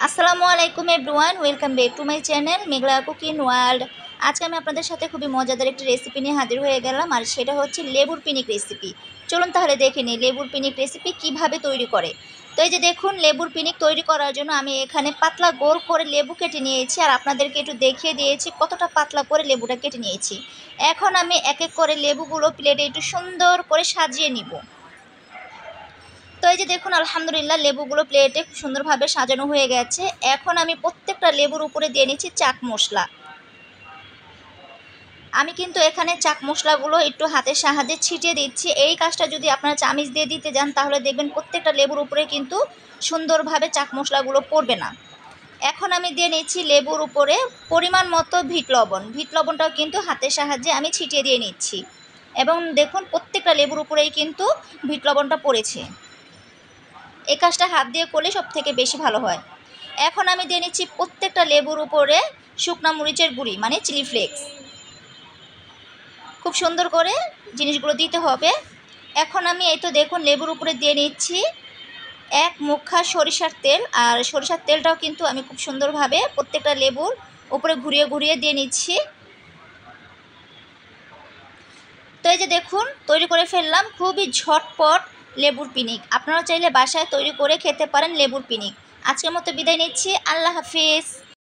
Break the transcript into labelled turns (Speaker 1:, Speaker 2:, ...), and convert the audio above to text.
Speaker 1: আসসালামু আলাইকুম everyone, welcome back to my channel Meghla cooking world. আজকে আমি আপনাদের সাথে খুবই মজাদার একটি রেসিপি নিয়ে হাজির হয়ে গেলাম, আর সেটা হচ্ছে লেবুর পিনিক রেসিপি। চলুন তাহলে দেখে নিই লেবুর পিনিক রেসিপি কিভাবে তৈরি করে। তো এই যে দেখুন, লেবুর পিনিক তৈরি করার জন্য আমি এখানে পাতলা গোল করে লেবু কেটে নিয়েছি, আর আপনাদেরকে একটু দেখিয়ে দিয়েছি কতটা পাতলা করে লেবুটা কেটে নিয়েছি। এখন আমি এক এক করে লেবুগুলো প্লেটে একটু সুন্দর করে সাজিয়ে নিব। তো এই যে দেখুন, আলহামদুলিল্লাহ লেবুগুলো প্লেটে খুব সুন্দরভাবে সাজানো হয়ে গেছে। এখন আমি প্রত্যেকটা লেবুর উপরে দিয়ে নিচ্ছি চাট মশলা। আমি কিন্তু এখানে চাট মশলাগুলো একটু হাতের সাহায্যে ছিটিয়ে দিচ্ছি। এই কাজটা যদি আপনারা চামিচ দিয়ে দিতে যান তাহলে দেখবেন প্রত্যেকটা লেবুর উপরে কিন্তু সুন্দরভাবে চাট মশলাগুলো পড়বে না। এখন আমি দিয়ে নিচ্ছি লেবুর উপরে পরিমাণ মতো বিট লবণ। বিট লবণটাও কিন্তু হাতের সাহায্যে আমি ছিটিয়ে দিয়ে নিচ্ছি, এবং দেখুন প্রত্যেকটা লেবুর উপরেই কিন্তু বিট লবণটা পড়েছে। এই কাজটা হাত দিয়ে করলে সব থেকে বেশি ভালো হয়। এখন আমি দিয়ে নিচ্ছি প্রত্যেকটা লেবুর উপরে শুকনা মরিচের গুঁড়ি, মানে চিলি ফ্লেক্স। খুব সুন্দর করে জিনিসগুলো দিতে হবে। এখন আমি এই তো দেখুন লেবুর উপরে দিয়ে নিচ্ছি এক মুখা সরিষার তেল, আর সরিষার তেলটাও কিন্তু আমি খুব সুন্দরভাবে প্রত্যেকটা লেবুর উপরে ঘুরিয়ে ঘুরিয়ে দিয়ে নিচ্ছি। তো এই যে দেখুন তৈরি করে ফেললাম খুবই ঝটপট লেবুর পিনিক। আপনারা চাইলে বাসায় তৈরি করে খেতে পারেন লেবুর পিনিক। আজকের মতো বিদায় নিচ্ছি, আল্লাহ হাফিজ।